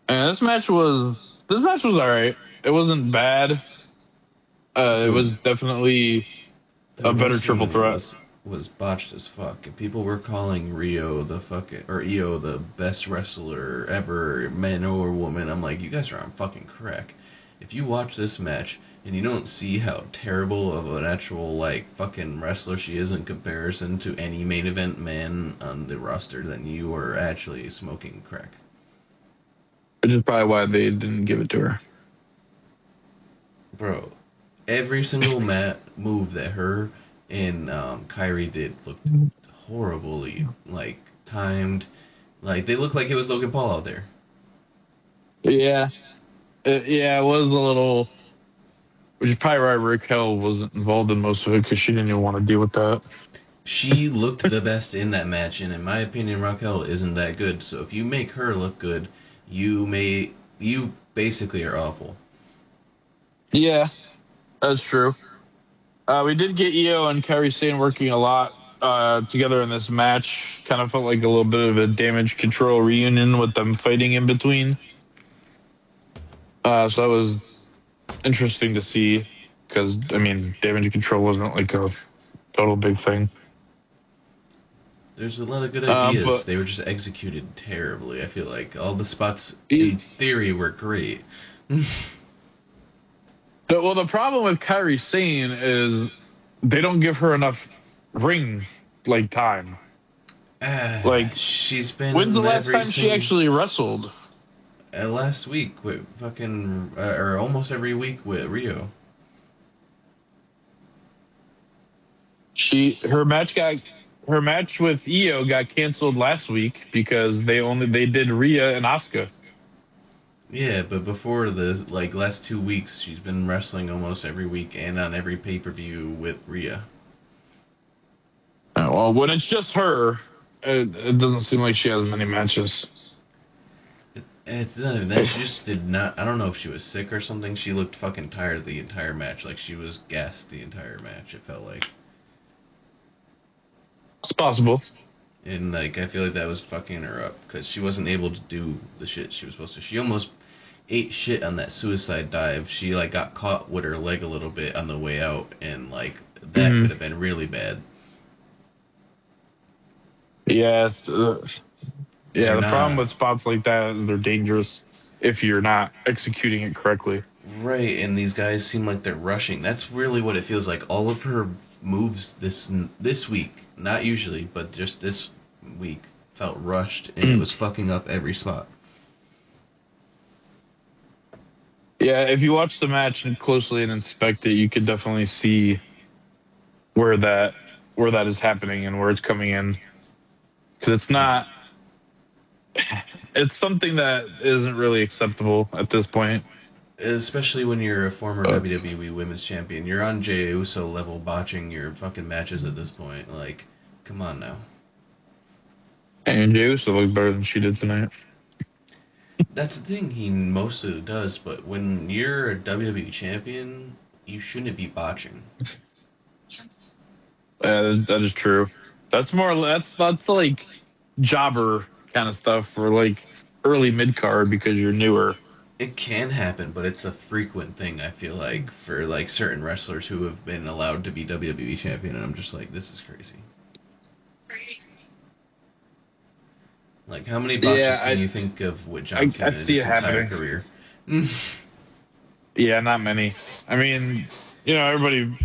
And this match was all right. It wasn't bad. It was definitely a better triple threat. Was botched as fuck. And people were calling Io the best wrestler ever, man or woman. I'm like, you guys are on fucking crack. If you watch this match and you don't see how terrible of an actual like fucking wrestler she is in comparison to any main event man on the roster, then you are actually smoking crack. Which is probably why they didn't give it to her. Bro, every single move that her and Kyrie did look horribly like timed. Like they looked like it was Logan Paul out there. Yeah. Yeah, it was a little. Which is probably why Raquel wasn't involved in most of it because she didn't even want to deal with that. She looked the best in that match, and in my opinion, Raquel isn't that good. So if you make her look good, you basically are awful. Yeah, that's true. We did get Io and Kairi Sane working a lot together in this match. Kind of felt like a little bit of a Damage Control reunion with them fighting in between. So that was interesting to see because, I mean, Damage Control wasn't like a total big thing. There's a lot of good ideas. But they were just executed terribly. I feel like all the spots in theory were great. Well, the problem with Kairi Sane is they don't give her enough ring time. She's been. When's the last time she actually wrestled? Last week with fucking or almost every week with Rio. Her match with Io got canceled last week because they did Rhea and Asuka. Yeah, but before the last 2 weeks, she's been wrestling almost every week and on every pay-per-view with Rhea. Well, when it's just her, it doesn't seem like she has many matches. It's not even that. She just did not. I don't know if she was sick or something. She looked fucking tired the entire match. Like she was gassed the entire match. It felt like. It's possible. And I feel like that was fucking her up because she wasn't able to do the shit she was supposed to. She almost ate shit on that suicide dive. She got caught with her leg a little bit on the way out, and that could have been really bad. Yes. Yeah, the problem with spots like that is they're dangerous if you're not executing it correctly. Right, and these guys seem like they're rushing. That's really what it feels like. All of her moves this week, not usually, but just this week, felt rushed, and it was fucking up every spot. Yeah, if you watch the match closely and inspect it, you could definitely see where that is happening and where it's coming in. Because it's something that isn't really acceptable at this point. Especially when you're a former WWE Women's Champion. You're on Jey Uso level botching your fucking matches at this point. Come on now. And Jey Uso looked better than she did tonight. That's the thing, he mostly does, but when you're a WWE Champion, you shouldn't be botching. That is true. That's jobber kind of stuff for early mid card because you're newer. It can happen, but it's a frequent thing, I feel like, for certain wrestlers who have been allowed to be WWE champion, and I'm just like, this is crazy. How many botches can you think of with John Cena in his entire career? Yeah, not many. I mean, everybody,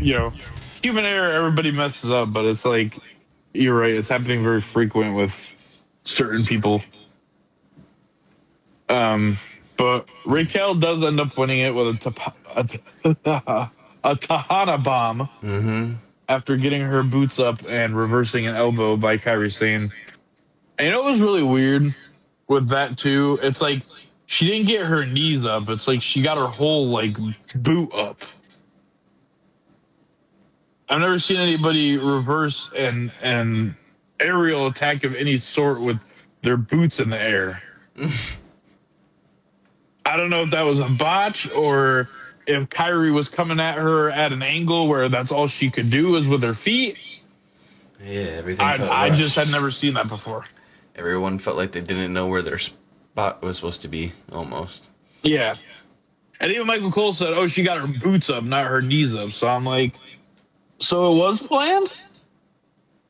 human error, everybody messes up, but it's you're right, it's happening very frequent with certain people. But Raquel does end up winning it with a Tahana bomb after getting her boots up and reversing an elbow by Kairi Sane. And it was really weird with that too. It's she didn't get her knees up. It's she got her whole boot up. I've never seen anybody reverse an aerial attack of any sort with their boots in the air. I don't know if that was a botch or if Kyrie was coming at her at an angle where that's all she could do was with her feet. Yeah, everything. I just had never seen that before. Everyone felt like they didn't know where their spot was supposed to be, almost. Yeah. And even Michael Cole said, oh, she got her boots up, not her knees up. So I'm like, so it was planned?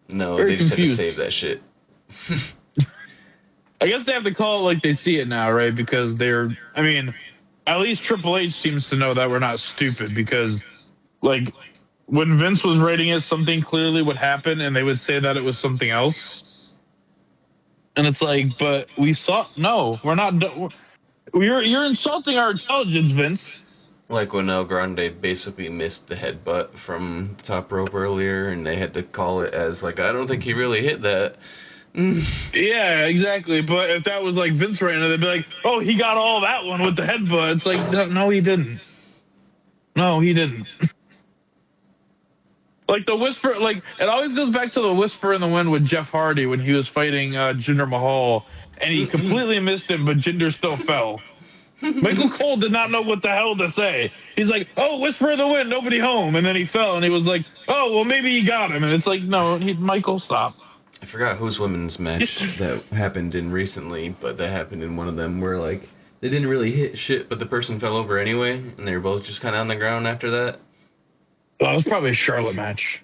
No, they just had to save that shit. I guess they have to call it like they see it now, right? Because at least Triple H seems to know that we're not stupid because, when Vince was writing it, something clearly would happen and they would say that it was something else. And it's but we saw, no, we're not, you're insulting our intelligence, Vince. Like when El Grande basically missed the headbutt from the top rope earlier, and they had to call it as like, I don't think he really hit that. Yeah, exactly. But if that was like Vince right now, they'd be like, "Oh, he got all that one with the headbutt." It's like, no, he didn't. No, he didn't. Like the whisper, like it always goes back to the whisper in the wind with Jeff Hardy when he was fighting Jinder Mahal, and he completely missed him, but Jinder still fell. Michael Cole did not know what the hell to say. He's like, "Oh, whisper in the wind, nobody home," and then he fell, and he was like, "Oh, well, maybe he got him," and it's like, no, Michael, stop. I forgot whose women's match that happened in recently, but that happened in one of them where like they didn't really hit shit, but the person fell over anyway, and they were both just kind of on the ground after that. Well, it was probably a Charlotte match.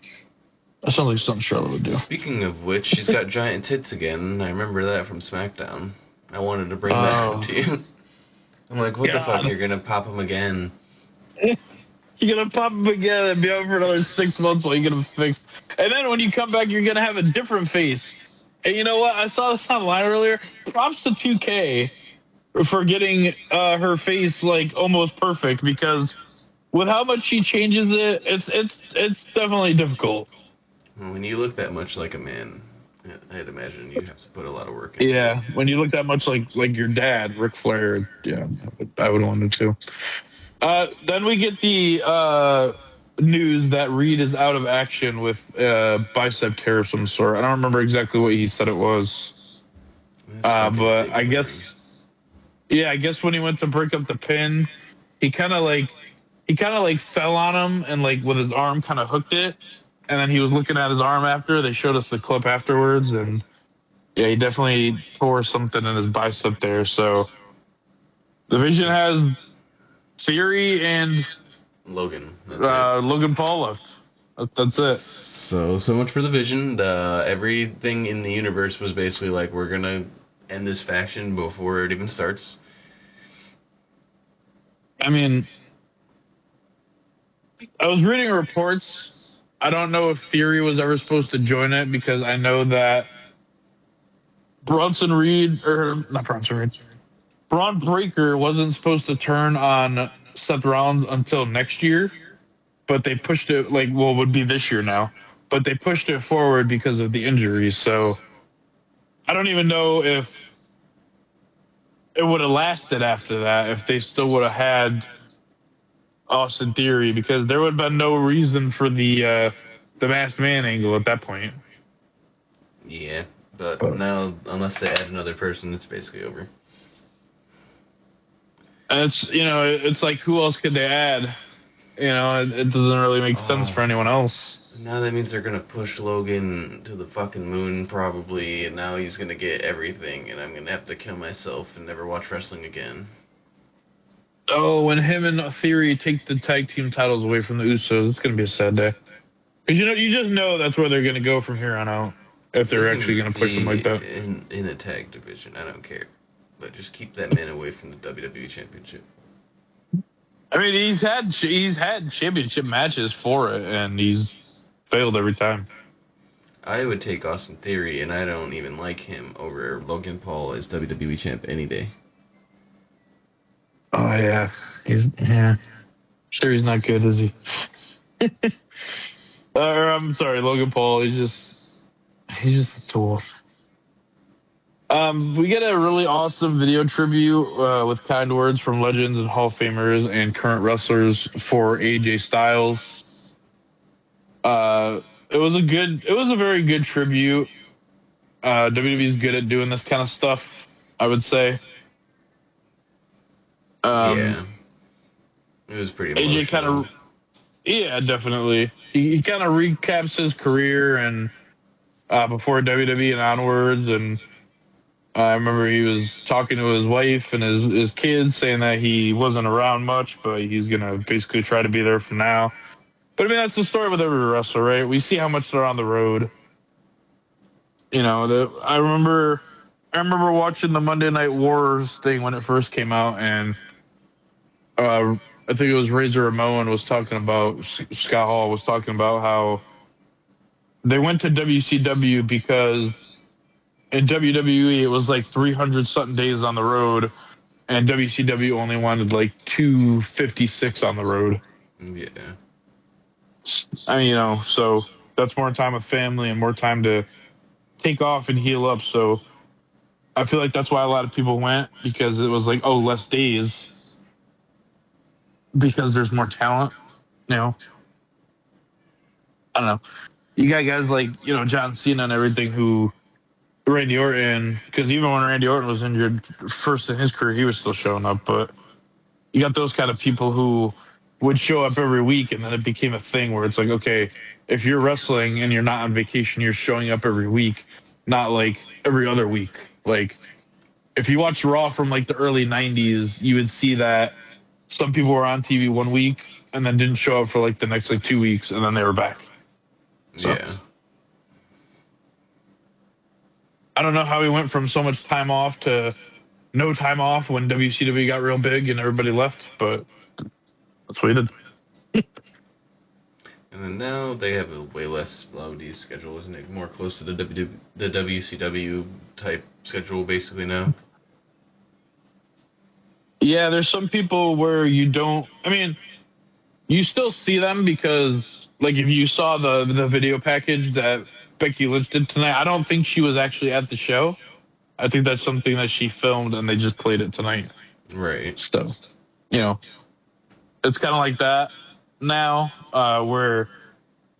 That sounds like something Charlotte would do. Speaking of which, she's got giant tits again. I remember that from SmackDown. I wanted to bring that up to you. I'm like, what the fuck? You're gonna pop them again? You're gonna pop them again and be over for another 6 months while you get them fixed. And then when you come back, you're gonna have a different face. And you know what? I saw this online earlier. Props to 2K for getting her face like almost perfect, because with how much she changes it, it's definitely difficult. When you look that much like a man, I'd imagine you have to put a lot of work in. Yeah, when you look that much like your dad, Ric Flair, yeah, I would want it too. Then we get the news that Reed is out of action with bicep tear of some sort. I don't remember exactly what he said it was, but I guess, I guess when he went to break up the pin, he kind of like fell on him and like with his arm kind of hooked it. And then he was looking at his arm after. They showed us the clip afterwards, and yeah, he definitely tore something in his bicep there. So the Division has Theory and Logan. Logan Paul left. That's it. So much for the Vision. Everything in the universe was basically like, we're gonna end this faction before it even starts. I mean, I was reading reports. I don't know if Theory was ever supposed to join it, because I know that Braun Breaker wasn't supposed to turn on Seth Rollins until next year, but they pushed it would be this year now, but they pushed it forward because of the injuries. So I don't even know if it would have lasted after that, if they still would have had Austin Theory, because there would have been no reason for the masked man angle at that point. Yeah, but now, unless they add another person, it's basically over. And it's like, who else could they add? It doesn't really make sense for anyone else. Now that means they're gonna push Logan to the fucking moon probably, and now he's gonna get everything, and I'm gonna have to kill myself and never watch wrestling again. Oh, when him and Theory take the tag team titles away from the Usos, it's going to be a sad day. Because you just know that's where they're going to go from here on out, if they're actually going to push them like that. In a tag division, I don't care. But just keep that man away from the WWE Championship. I mean, he's had championship matches for it, and he's failed every time. I would take Austin Theory, and I don't even like him, over Logan Paul as WWE Champ any day. Oh yeah, sure he's not good, is he? I'm sorry, Logan Paul. He's just a tool. We get a really awesome video tribute with kind words from legends and Hall of Famers and current wrestlers for AJ Styles. It was a very good tribute. WWE's good at doing this kind of stuff, I would say. Yeah, it was pretty emotional. AJ definitely. He kind of recaps his career and before WWE and onwards, and I remember he was talking to his wife and his kids, saying that he wasn't around much, but he's gonna basically try to be there for now. But I mean, that's the story with every wrestler, right? We see how much they're on the road. I remember watching the Monday Night Wars thing when it first came out, and I think it was Razor Ramon was talking about, Scott Hall was talking about how they went to WCW because in WWE it was like 300 something days on the road, and WCW only wanted like 256 on the road. Yeah. I mean, so that's more time with family and more time to take off and heal up. So I feel like that's why a lot of people went, because it was like, less days because there's more talent. I don't know. You got guys like, John Cena and everything, who Randy Orton, because even when Randy Orton was injured first in his career, he was still showing up. But you got those kind of people who would show up every week, and then it became a thing where it's like, okay, if you're wrestling and you're not on vacation, you're showing up every week, not like every other week. Like, if you watch Raw from like the early 90s, you would see that some people were on TV 1 week and then didn't show up for like the next like 2 weeks, and then they were back. So, yeah. I don't know how we went from so much time off to no time off when WCW got real big and everybody left, but that's what we did. And then now they have a way less loady schedule, isn't it? More close to the WCW type schedule, basically, now. Yeah, there's some people where you don't... I mean, you still see them because, like, if you saw the video package that Becky Lynch did tonight, I don't think she was actually at the show. I think that's something that she filmed and they just played it tonight. Right. So, it's kind of like that now, where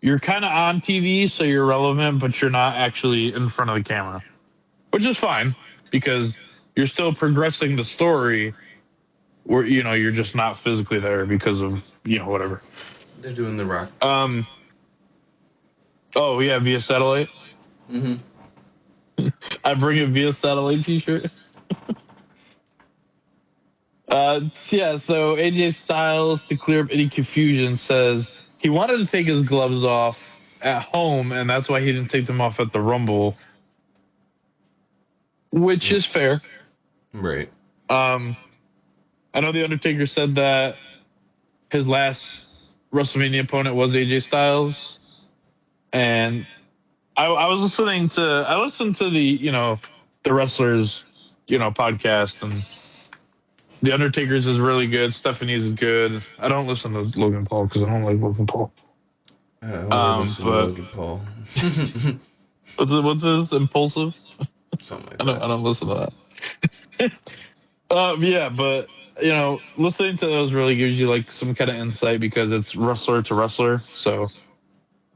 you're kind of on TV, so you're relevant, but you're not actually in front of the camera, which is fine because you're still progressing the story where, you're just not physically there because of, whatever. They're doing The Rock. Oh, yeah, via satellite? Mm-hmm. I bring a via satellite t-shirt. Yeah, so AJ Styles, to clear up any confusion, says he wanted to take his gloves off at home, and that's why he didn't take them off at the Rumble, which is fair. Right. I know The Undertaker said that his last WrestleMania opponent was AJ Styles, and I listened to the wrestlers, podcast, and The Undertaker's is really good. Stephanie's is good. I don't listen to Logan Paul because I don't like Logan Paul. Listen to Logan Paul. What's this? Impulsive? Something like that. I don't listen to that. Yeah, but listening to those really gives you like some kind of insight because it's wrestler to wrestler. So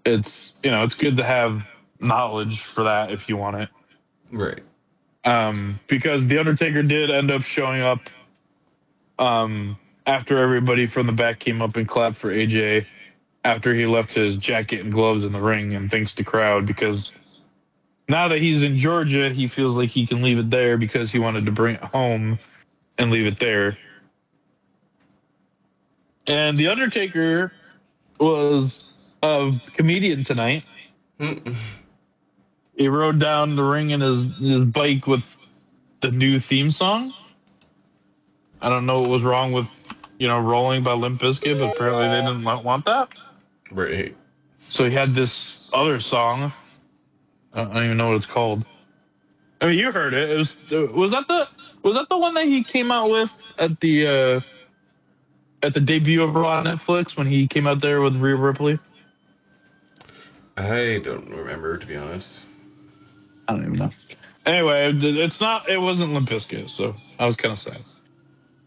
it's it's good to have knowledge for that if you want it. Right. Because The Undertaker did end up showing up after everybody from the back came up and clapped for AJ after he left his jacket and gloves in the ring and thanks the crowd, because now that he's in Georgia, he feels like he can leave it there because he wanted to bring it home and leave it there. And The Undertaker was a comedian tonight. He rode down the ring in his bike with the new theme song. I don't know what was wrong with, Rolling by Limp Bizkit, but apparently they didn't want that. Right. So he had this other song. I don't even know what it's called. I mean, you heard it. Was that the one that he came out with at the debut of Raw on Netflix when he came out there with Rhea Ripley? I don't remember, to be honest. I don't even know. Anyway, it wasn't Limp Bizkit, so I was kind of sad.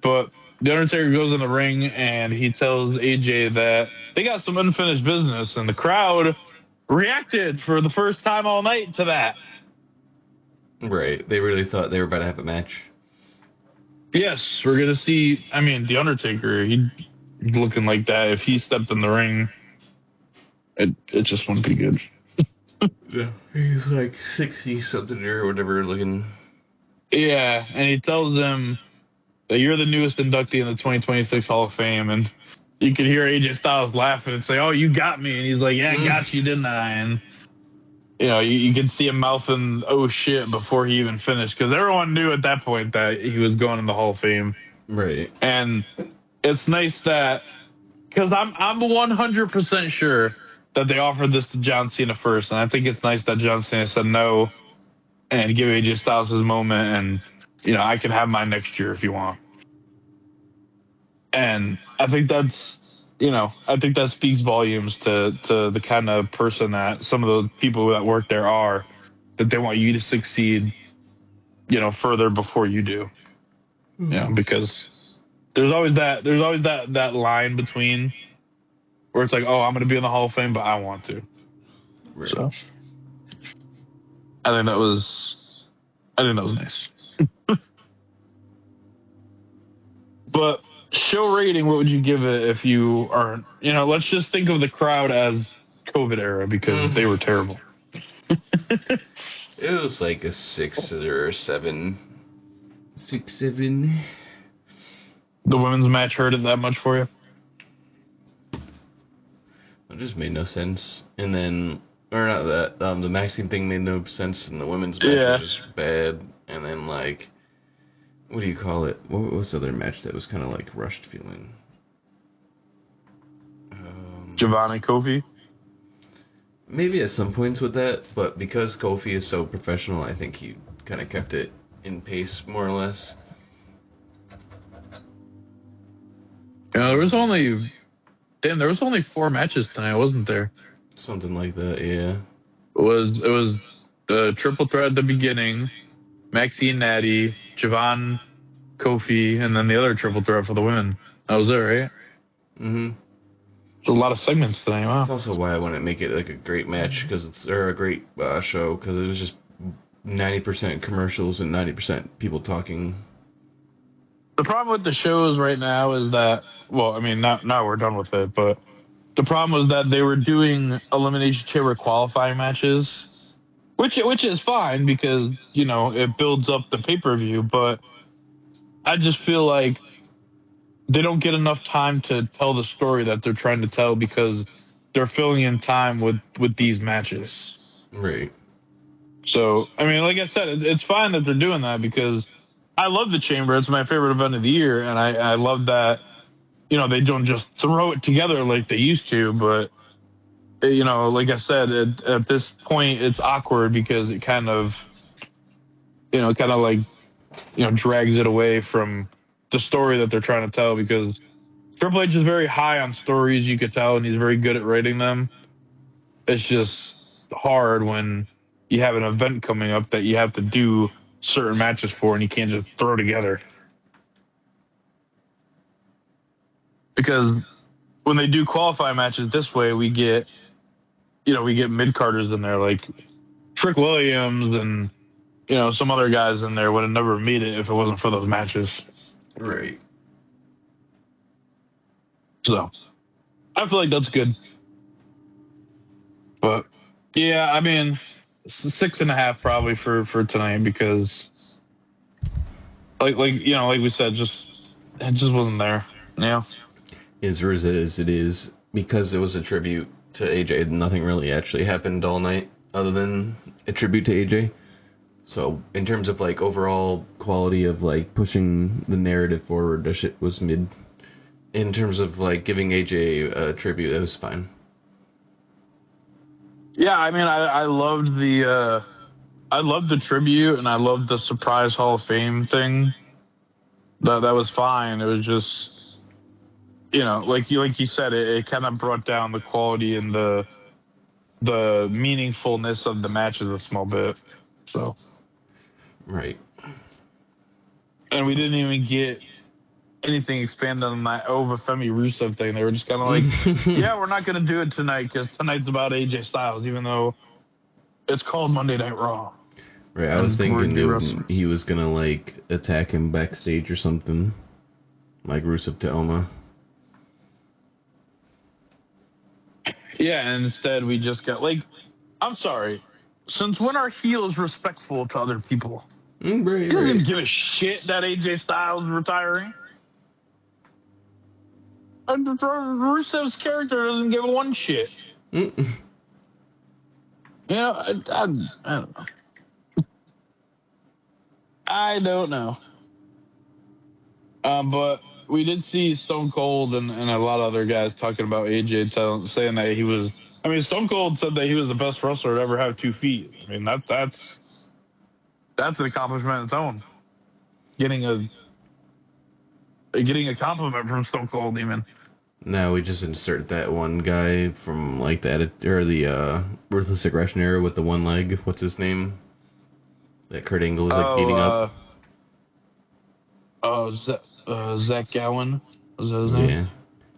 But The Undertaker goes in the ring and he tells AJ that they got some unfinished business, and the crowd reacted for the first time all night to that. Right. They really thought they were about to have a match. Yes, we're going to see, The Undertaker, he's looking like that. If he stepped in the ring, it just wouldn't be good. Yeah. He's like 60-something or whatever looking. Yeah, and he tells him that you're the newest inductee in the 2026 Hall of Fame, and you can hear AJ Styles laughing and say, "Oh, you got me," and he's like, "Yeah, I got you, didn't I?" And you can see him mouthing, "Oh shit," before he even finished, because everyone knew at that point that he was going in the Hall of Fame. Right. And it's nice that, because I'm 100% sure that they offered this to John Cena first, and I think it's nice that John Cena said no and give AJ Styles his moment, and I can have mine next year if you want. And I think I think that speaks volumes to the kind of person that some of the people that work there are, that they want you to succeed, further before you do. Because there's always that line between where it's like, oh, I'm going to be in the Hall of Fame, but I want to. Right. So I think that was nice. But show rating, what would you give it if you aren't? Let's just think of the crowd as COVID era, because they were terrible. It was like a 6 or 7. 6, 7. The women's match hurt it that much for you? It just made no sense. And then, or not that, the Maxine thing made no sense, and the women's match was just bad. And then, like, what do you call it? What was the other match that was kind of like rushed feeling? Giovanni Kofi? Maybe at some points with that, but because Kofi is so professional, I think he kind of kept it in pace, more or less. There was only 4 matches tonight, wasn't there? Something like that, yeah. It was the triple threat at the beginning, Maxine Natty, Javon, Kofi, and then the other triple threat for the women. That was it, right? Mm-hmm. There's a lot of segments tonight. Wow. That's also why I want to make it like a great match, or a great show, because it was just 90% commercials and 90% people talking. The problem with the shows right now is that, well, I mean, now we're done with it, but the problem was that they were doing Elimination Chamber qualifying matches, which is fine because, it builds up the pay-per-view, but I just feel like they don't get enough time to tell the story that they're trying to tell, because they're filling in time with these matches. Right. So, I mean, like I said, it's fine that they're doing that, because I love the Chamber. It's my favorite event of the year, and I love that, they don't just throw it together like they used to, but, like I said, at this point, it's awkward because it kind of drags it away from the story that they're trying to tell, because Triple H is very high on stories, you could tell, and he's very good at writing them. It's just hard when you have an event coming up that you have to do certain matches for, and you can't just throw together. Because when they do qualifying matches this way, we get mid-carders in there, like Trick Williams and, some other guys in there would have never made it if it wasn't for those matches. Right. So, I feel like that's good. But, yeah, I mean, 6.5 probably for tonight, because, like we said, it just wasn't there. Yeah. As it is, because it was a tribute to AJ, nothing really actually happened all night other than a tribute to AJ. So, in terms of, like, overall quality of, like, pushing the narrative forward, that shit was mid. In terms of, like, giving AJ a tribute, it was fine. Yeah, I mean, I loved the tribute, and I loved the surprise Hall of Fame thing. That was fine. It was just, like you said, it kind of brought down the quality and the meaningfulness of the matches a small bit. So. Right. And we didn't even get anything expanded on that Femi Rusev thing. They were just kind of like, yeah, we're not going to do it tonight because tonight's about AJ Styles, even though it's called Monday Night Raw. Right, I was thinking he was going to, like, attack him backstage or something, like Rusev to Oma. Yeah, and instead we just got, like, I'm sorry, since when are heels respectful to other people? Right, he doesn't give a shit that AJ Styles is retiring. Rusev's character doesn't give one shit. I don't know. I don't know. But we did see Stone Cold and a lot of other guys talking about AJ, saying that he was. I mean, Stone Cold said that he was the best wrestler to ever have 2 feet. I mean, that's an accomplishment in its own. Getting getting a compliment from Stone Cold even. Now we just insert that one guy from like the Ruthless Aggression era with the one leg. What's his name? That Kurt Angle was like beating up. Zach Gowen. Was that his name? Yeah.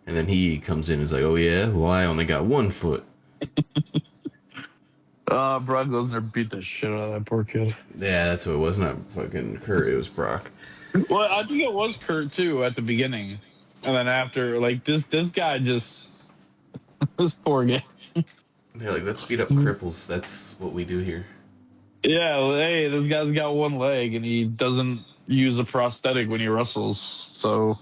And then he comes in and is like, oh yeah, well I only got 1 foot. Brock Lesnar beat the shit out of that poor kid. Yeah, that's what it was. Not fucking Kurt, it was Brock. Well, I think it was Kurt too at the beginning. And then after, like, this guy just... this poor guy. They're like, let's beat up cripples. That's what we do here. Yeah, well, hey, this guy's got 1 leg and he doesn't use a prosthetic when he wrestles, so...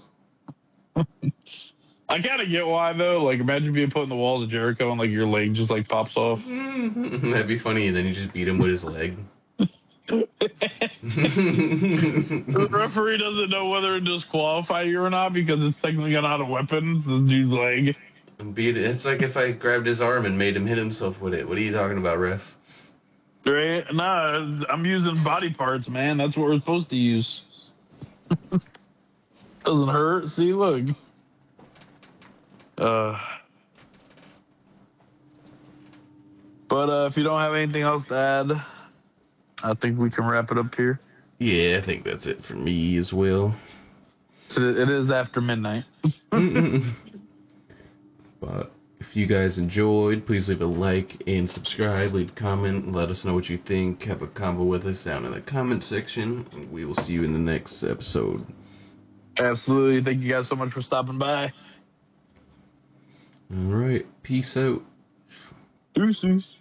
I kind of get why, though. Like, imagine being put in the walls of Jericho and, like, your leg just, like, pops off. That'd be funny, and then you just beat him with his leg. The referee doesn't know whether to disqualify you or not because it's technically not a weapon. It's this dude's leg. It's like if I grabbed his arm and made him hit himself with it. What are you talking about, ref? Right? Nah, I'm using body parts, man. That's what we're supposed to use. Doesn't hurt. See, look. But if you don't have anything else to add, I think we can wrap it up here. Yeah, I think that's it for me as well. It is after midnight. But if you guys enjoyed, please leave a like and subscribe. Leave a comment and let us know what you think. Have a convo with us down in the comment section. And we will see you in the next episode. Absolutely. Thank you guys so much for stopping by. All right. Peace out. Deuces.